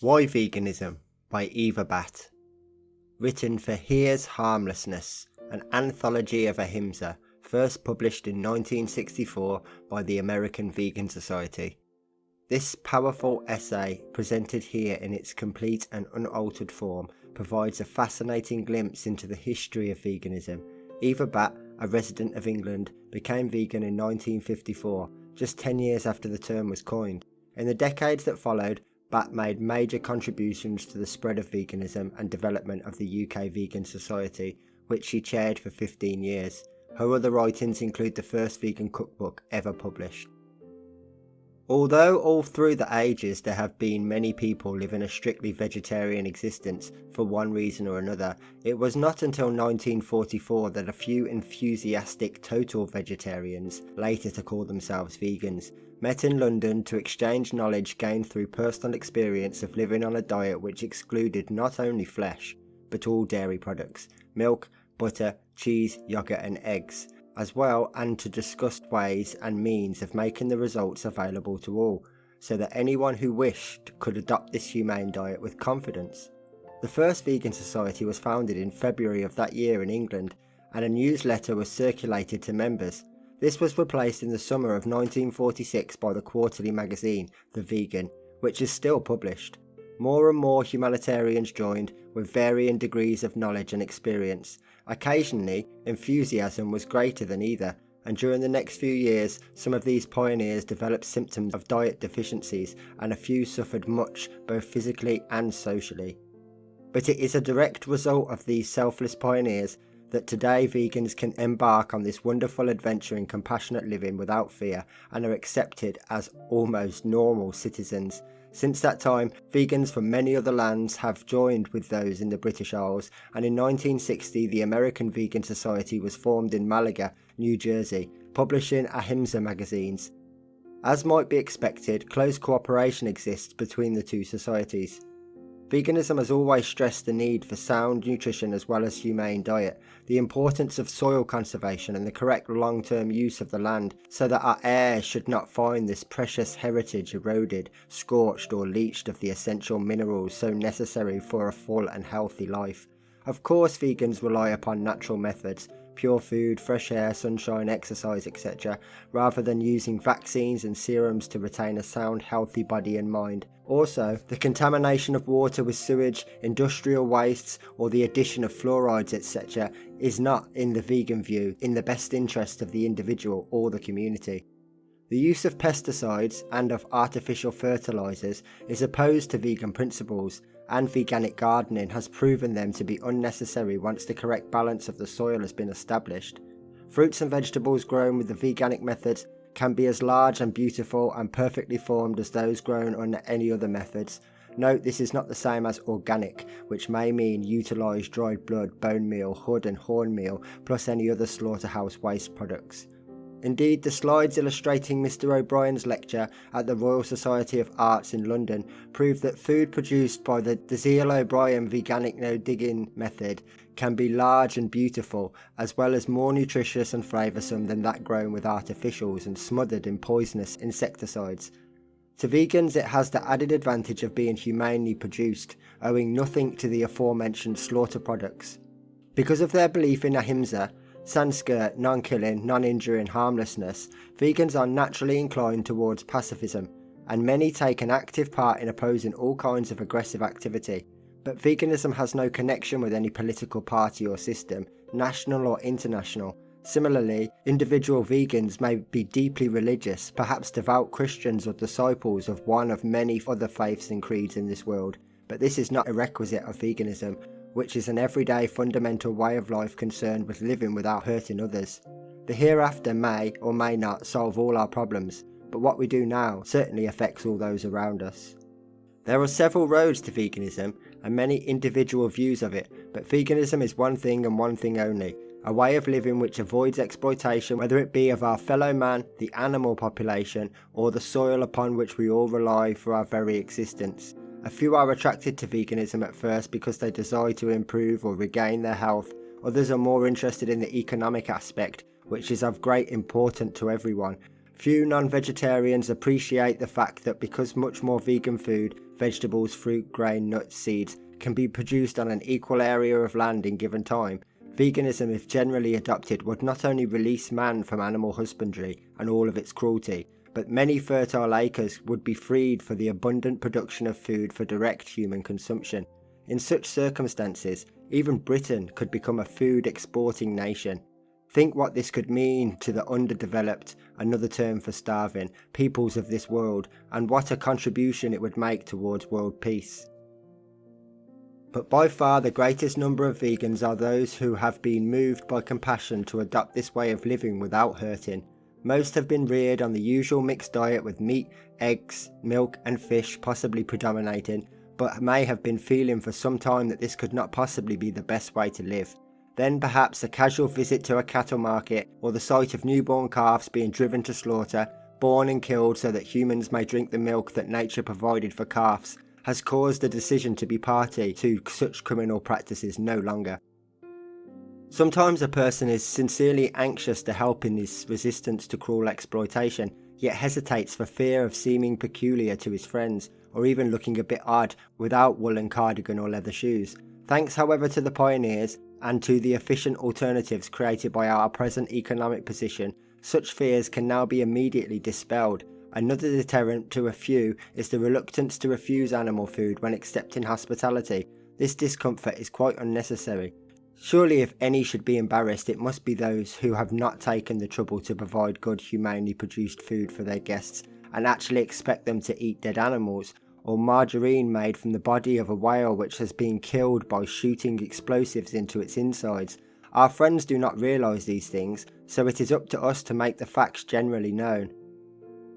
Why Veganism by Eva Batt. Written for Here's Harmlessness, an Anthology of Ahimsa, first published in 1964 by the American Vegan Society. This powerful essay, presented here in its complete and unaltered form, provides a fascinating glimpse into the history of veganism. Eva Batt, a resident of England, became vegan in 1954, just 10 years after the term was coined. In the decades that followed, Batt made major contributions to the spread of veganism and development of the UK Vegan Society, which she chaired for 15 years. Her other writings include the first vegan cookbook ever published. Although all through the ages there have been many people living a strictly vegetarian existence for one reason or another, it was not until 1944 that a few enthusiastic total vegetarians, later to call themselves vegans, met in London to exchange knowledge gained through personal experience of living on a diet which excluded not only flesh, but all dairy products, milk, butter, cheese, yogurt and eggs, as well, and to discuss ways and means of making the results available to all, so that anyone who wished could adopt this humane diet with confidence. The first vegan society was founded in February of that year in England, and a newsletter was circulated to members. This was replaced in the summer of 1946 by the quarterly magazine, The Vegan, which is still published. More and more humanitarians joined, with varying degrees of knowledge and experience. Occasionally, enthusiasm was greater than either, and during the next few years, some of these pioneers developed symptoms of diet deficiencies, and a few suffered much, both physically and socially. But it is a direct result of these selfless pioneers that today vegans can embark on this wonderful adventure in compassionate living without fear, and are accepted as almost normal citizens. Since that time, vegans from many other lands have joined with those in the British Isles, and in 1960 the American Vegan Society was formed in Malaga, New Jersey, publishing Ahimsa magazines. As might be expected, close cooperation exists between the two societies. Veganism has always stressed the need for sound nutrition as well as humane diet, the importance of soil conservation and the correct long-term use of the land, so that our heirs should not find this precious heritage eroded, scorched or leached of the essential minerals so necessary for a full and healthy life. Of course, vegans rely upon natural methods, pure food, fresh air, sunshine, exercise, etc., rather than using vaccines and serums to retain a sound, healthy body and mind. Also, the contamination of water with sewage, industrial wastes, or the addition of fluorides, etc., is not, in the vegan view, in the best interest of the individual or the community. The use of pesticides and of artificial fertilizers is opposed to vegan principles, and veganic gardening has proven them to be unnecessary once the correct balance of the soil has been established. Fruits and vegetables grown with the veganic methods can be as large and beautiful and perfectly formed as those grown under any other methods. Note, this is not the same as organic, which may mean utilised dried blood, bone meal, hood and horn meal, plus any other slaughterhouse waste products. Indeed, the slides illustrating Mr. O'Brien's lecture at the Royal Society of Arts in London prove that food produced by the Zeal O'Brien veganic no-digging method can be large and beautiful, as well as more nutritious and flavoursome than that grown with artificials and smothered in poisonous insecticides. To vegans, it has the added advantage of being humanely produced, owing nothing to the aforementioned slaughter products. Because of their belief in Ahimsa, Sanskrit, non-killing, non-injuring, harmlessness, vegans are naturally inclined towards pacifism, and many take an active part in opposing all kinds of aggressive activity. But veganism has no connection with any political party or system, national or international. Similarly, individual vegans may be deeply religious, perhaps devout Christians or disciples of one of many other faiths and creeds in this world, but this is not a requisite of veganism, which is an everyday fundamental way of life concerned with living without hurting others. The hereafter may or may not solve all our problems, but what we do now certainly affects all those around us. There are several roads to veganism and many individual views of it, but veganism is one thing and one thing only, a way of living which avoids exploitation, whether it be of our fellow man, the animal population, or the soil upon which we all rely for our very existence. A few are attracted to veganism at first because they desire to improve or regain their health. Others are more interested in the economic aspect, which is of great importance to everyone. Few non-vegetarians appreciate the fact that because much more vegan food, vegetables, fruit, grain, nuts, seeds, can be produced on an equal area of land in given time, veganism, if generally adopted, would not only release man from animal husbandry and all of its cruelty, but many fertile acres would be freed for the abundant production of food for direct human consumption. In such circumstances, even Britain could become a food exporting nation. Think what this could mean to the underdeveloped, another term for starving, peoples of this world, and what a contribution it would make towards world peace. But by far the greatest number of vegans are those who have been moved by compassion to adopt this way of living without hurting. Most have been reared on the usual mixed diet with meat, eggs, milk and fish possibly predominating, but may have been feeling for some time that this could not possibly be the best way to live. Then perhaps a casual visit to a cattle market, or the sight of newborn calves being driven to slaughter, born and killed so that humans may drink the milk that nature provided for calves, has caused the decision to be party to such criminal practices no longer. Sometimes a person is sincerely anxious to help in this resistance to cruel exploitation, yet hesitates for fear of seeming peculiar to his friends, or even looking a bit odd without woolen cardigan or leather shoes. Thanks, however, to the pioneers, and to the efficient alternatives created by our present economic position, such fears can now be immediately dispelled. Another deterrent to a few is the reluctance to refuse animal food when accepting hospitality. This discomfort is quite unnecessary. Surely if any should be embarrassed, it must be those who have not taken the trouble to provide good, humanely produced food for their guests and actually expect them to eat dead animals, or margarine made from the body of a whale which has been killed by shooting explosives into its insides. Our friends do not realise these things, so it is up to us to make the facts generally known.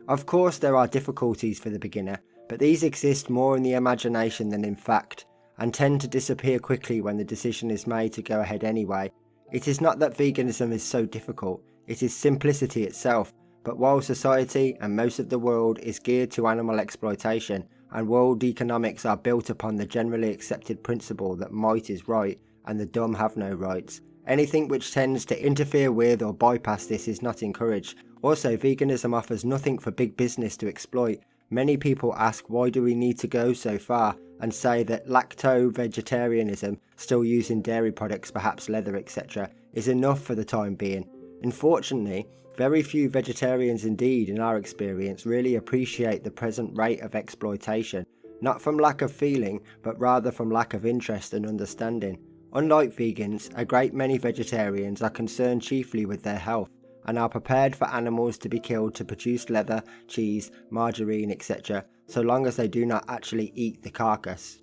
Of course there are difficulties for the beginner, but these exist more in the imagination than in fact, and tend to disappear quickly when the decision is made to go ahead anyway. It is not that veganism is so difficult, it is simplicity itself, but while society and most of the world is geared to animal exploitation, and world economics are built upon the generally accepted principle that might is right and the dumb have no rights, anything which tends to interfere with or bypass this is not encouraged. Also, veganism offers nothing for big business to exploit. Many people ask why do we need to go so far, and say that lacto-vegetarianism, still using dairy products, perhaps leather, etc., is enough for the time being. Unfortunately, very few vegetarians indeed, in our experience, really appreciate the present rate of exploitation, not from lack of feeling, but rather from lack of interest and understanding. Unlike vegans, a great many vegetarians are concerned chiefly with their health, and are prepared for animals to be killed to produce leather, cheese, margarine, etc., so long as they do not actually eat the carcass.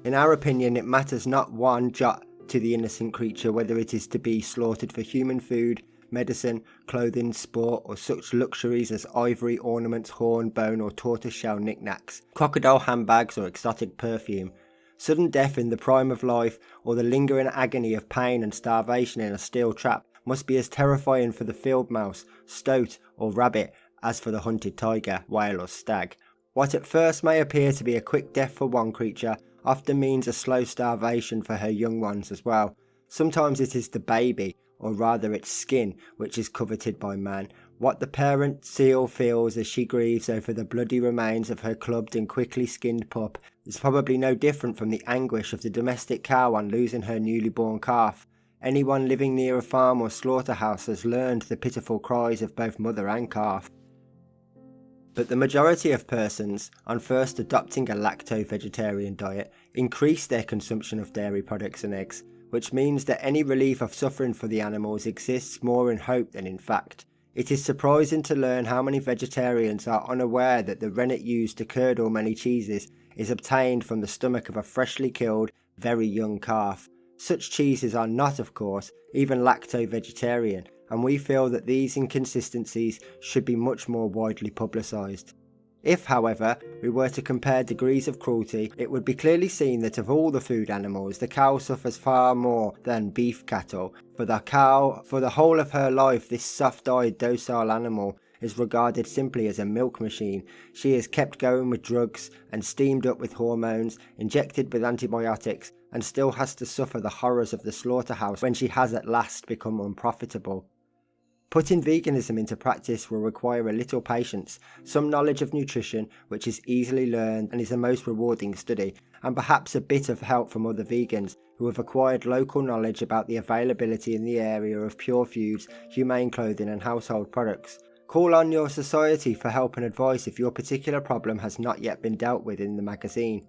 In our opinion, it matters not one jot to the innocent creature whether it is to be slaughtered for human food, medicine, clothing, sport, or such luxuries as ivory ornaments, horn, bone, or tortoiseshell knickknacks, crocodile handbags, or exotic perfume. Sudden death in the prime of life, or the lingering agony of pain and starvation in a steel trap, must be as terrifying for the field mouse, stoat, or rabbit as for the hunted tiger, whale, or stag. What at first may appear to be a quick death for one creature often means a slow starvation for her young ones as well. Sometimes it is the baby, or rather its skin, which is coveted by man. What the parent seal feels as she grieves over the bloody remains of her clubbed and quickly skinned pup is probably no different from the anguish of the domestic cow on losing her newly born calf. Anyone living near a farm or slaughterhouse has learned the pitiful cries of both mother and calf. But the majority of persons, on first adopting a lacto-vegetarian diet, increase their consumption of dairy products and eggs, which means that any relief of suffering for the animals exists more in hope than in fact. It is surprising to learn how many vegetarians are unaware that the rennet used to curdle many cheeses is obtained from the stomach of a freshly killed, very young calf. Such cheeses are not, of course, even lacto-vegetarian, and we feel that these inconsistencies should be much more widely publicised. If, however, we were to compare degrees of cruelty, it would be clearly seen that of all the food animals, the cow suffers far more than beef cattle. For the cow, for the whole of her life, this soft-eyed, docile animal is regarded simply as a milk machine. She is kept going with drugs and steamed up with hormones, injected with antibiotics, and still has to suffer the horrors of the slaughterhouse when she has at last become unprofitable. Putting veganism into practice will require a little patience, some knowledge of nutrition, which is easily learned and is a most rewarding study, and perhaps a bit of help from other vegans who have acquired local knowledge about the availability in the area of pure foods, humane clothing and household products. Call on your society for help and advice if your particular problem has not yet been dealt with in the magazine.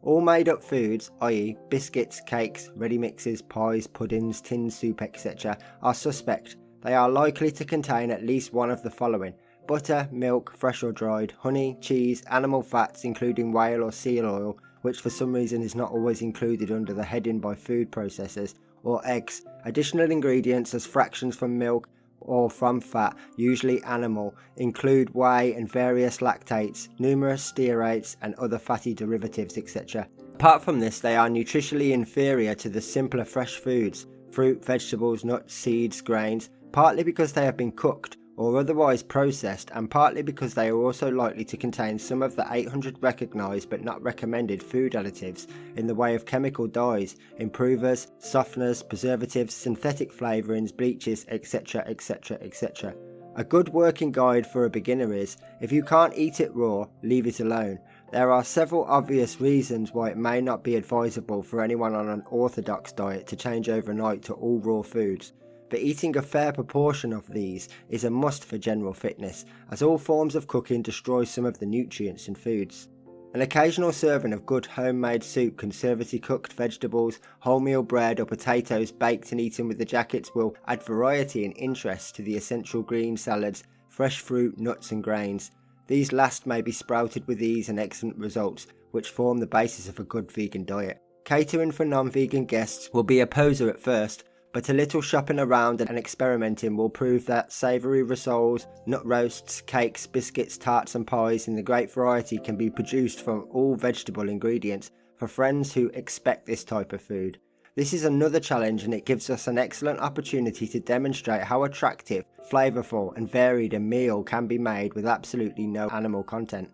All made-up foods, i.e. biscuits, cakes, ready mixes, pies, puddings, tinned soup, etc. are suspect. They are likely to contain at least one of the following: butter, milk, fresh or dried, honey, cheese, animal fats including whale or seal oil, which for some reason is not always included under the heading by food processors, or eggs. Additional ingredients as fractions from milk or from fat, usually animal, include whey and various lactates, numerous stearates and other fatty derivatives, etc. Apart from this, they are nutritionally inferior to the simpler fresh foods, fruit, vegetables, nuts, seeds, grains, partly because they have been cooked or otherwise processed, and partly because they are also likely to contain some of the 800 recognised but not recommended food additives in the way of chemical dyes, improvers, softeners, preservatives, synthetic flavourings, bleaches, etc, etc, etc. A good working guide for a beginner is, if you can't eat it raw, leave it alone. There are several obvious reasons why it may not be advisable for anyone on an orthodox diet to change overnight to all raw foods, but eating a fair proportion of these is a must for general fitness, as all forms of cooking destroy some of the nutrients in foods. An occasional serving of good homemade soup, conservatively cooked vegetables, wholemeal bread or potatoes baked and eaten with the jackets will add variety and interest to the essential green salads, fresh fruit, nuts and grains. These last may be sprouted with ease and excellent results, which form the basis of a good vegan diet. Catering for non-vegan guests will be a poser at first, but a little shopping around and experimenting will prove that savoury rissoles, nut roasts, cakes, biscuits, tarts and pies in the great variety can be produced from all vegetable ingredients for friends who expect this type of food. This is another challenge, and it gives us an excellent opportunity to demonstrate how attractive, flavourful and varied a meal can be made with absolutely no animal content.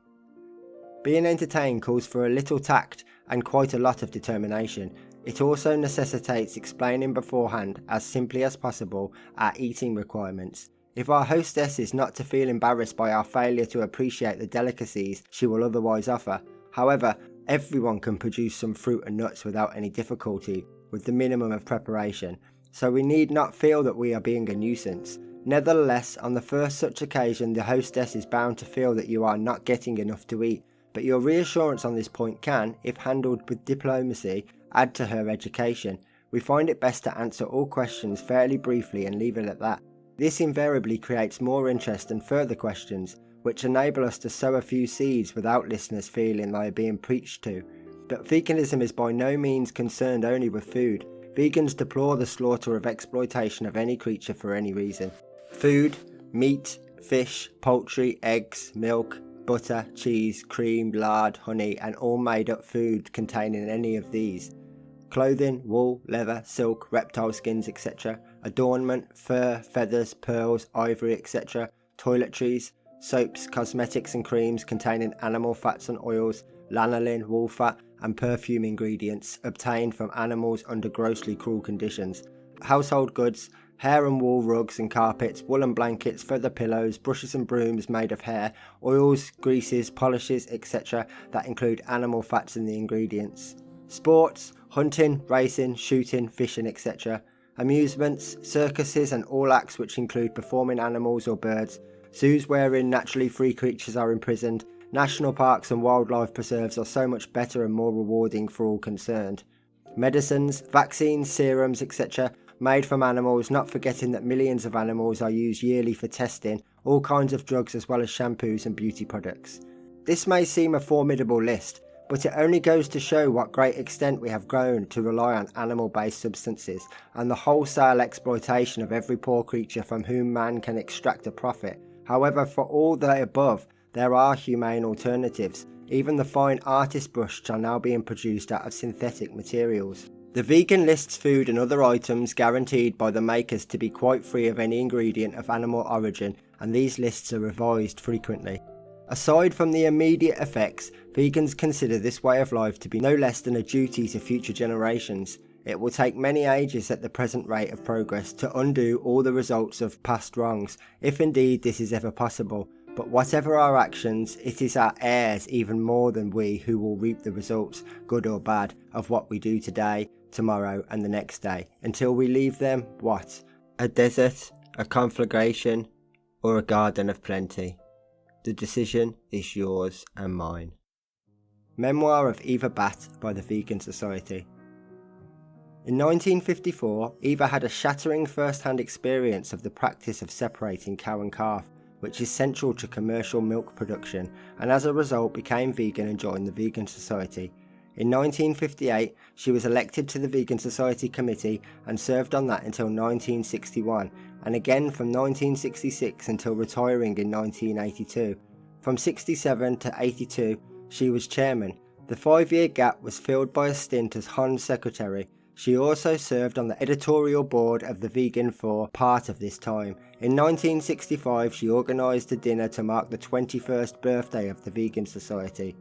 Being entertained calls for a little tact and quite a lot of determination. It also necessitates explaining beforehand, as simply as possible, our eating requirements. If our hostess is not to feel embarrassed by our failure to appreciate the delicacies she will otherwise offer. However, everyone can produce some fruit and nuts without any difficulty, with the minimum of preparation, so we need not feel that we are being a nuisance. Nevertheless, on the first such occasion, the hostess is bound to feel that you are not getting enough to eat, but your reassurance on this point can, if handled with diplomacy, add to her education. We find it best to answer all questions fairly briefly and leave it at that. This invariably creates more interest and further questions, which enable us to sow a few seeds without listeners feeling they are being preached to. But veganism is by no means concerned only with food. Vegans deplore the slaughter of exploitation of any creature for any reason. Food, meat, fish, poultry, eggs, milk, butter, cheese, cream, lard, honey, and all made up food containing any of these. Clothing, wool, leather, silk, reptile skins, etc. Adornment, fur, feathers, pearls, ivory, etc. Toiletries, soaps, cosmetics and creams containing animal fats and oils, lanolin, wool fat, and perfume ingredients obtained from animals under grossly cruel conditions. Household goods, hair and wool rugs and carpets, woolen blankets, feather pillows, brushes and brooms made of hair, oils, greases, polishes, etc. that include animal fats in the ingredients. Sports, hunting, racing, shooting, fishing, etc. Amusements, circuses and all acts which include performing animals or birds. Zoos wherein naturally free creatures are imprisoned. National parks and wildlife preserves are so much better and more rewarding for all concerned. Medicines, vaccines, serums, etc. made from animals, not forgetting that millions of animals are used yearly for testing, all kinds of drugs as well as shampoos and beauty products. This may seem a formidable list, but it only goes to show what great extent we have grown to rely on animal-based substances and the wholesale exploitation of every poor creature from whom man can extract a profit. However, for all the above, there are humane alternatives. Even the fine artist brushes are now being produced out of synthetic materials. The vegan lists food and other items guaranteed by the makers to be quite free of any ingredient of animal origin, and these lists are revised frequently. Aside from the immediate effects, vegans consider this way of life to be no less than a duty to future generations. It will take many ages at the present rate of progress to undo all the results of past wrongs, if indeed this is ever possible. But whatever our actions, it is our heirs even more than we who will reap the results, good or bad, of what we do today, tomorrow and the next day, until we leave them, what? A desert, a conflagration, or a garden of plenty. The decision is yours and mine. Memoir of Eva Batt by the Vegan Society. In 1954, Eva had a shattering first-hand experience of the practice of separating cow and calf, which is central to commercial milk production, and as a result became vegan and joined the Vegan Society. In 1958, she was elected to the Vegan Society Committee and served on that until 1961, and again from 1966 until retiring in 1982. From 67 to 82, she was chairman. The 5-year gap was filled by a stint as HON secretary. She also served on the editorial board of The Vegan for part of this time. In 1965, she organised a dinner to mark the 21st birthday of the Vegan Society.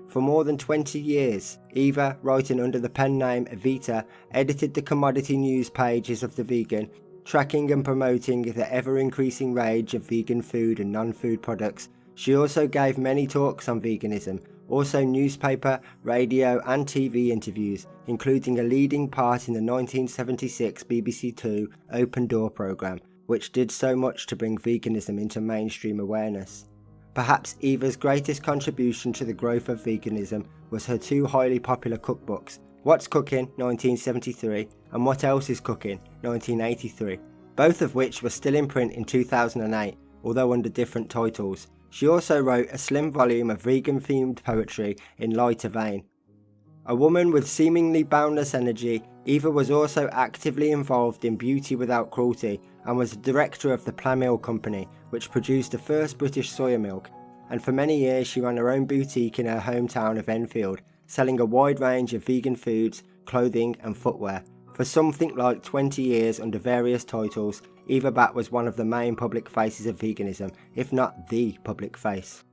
For more than 20 years, Eva, writing under the pen name Evita, edited the commodity news pages of The Vegan, tracking and promoting the ever-increasing range of vegan food and non-food products. She also gave many talks on veganism, also newspaper, radio and TV interviews, including a leading part in the 1976 BBC Two Open Door programme, which did so much to bring veganism into mainstream awareness. Perhaps Eva's greatest contribution to the growth of veganism was her two highly popular cookbooks, What's Cooking 1973 and What Else Is Cooking 1983, both of which were still in print in 2008, although under different titles. She also wrote a slim volume of vegan-themed poetry in lighter vein. A woman with seemingly boundless energy, Eva was also actively involved in Beauty Without Cruelty and was the director of the Plamil Company, which produced the first British soya milk, and for many years she ran her own boutique in her hometown of Enfield, selling a wide range of vegan foods, clothing and footwear. For something like 20 years under various titles, Eva Batt was one of the main public faces of veganism, if not the public face.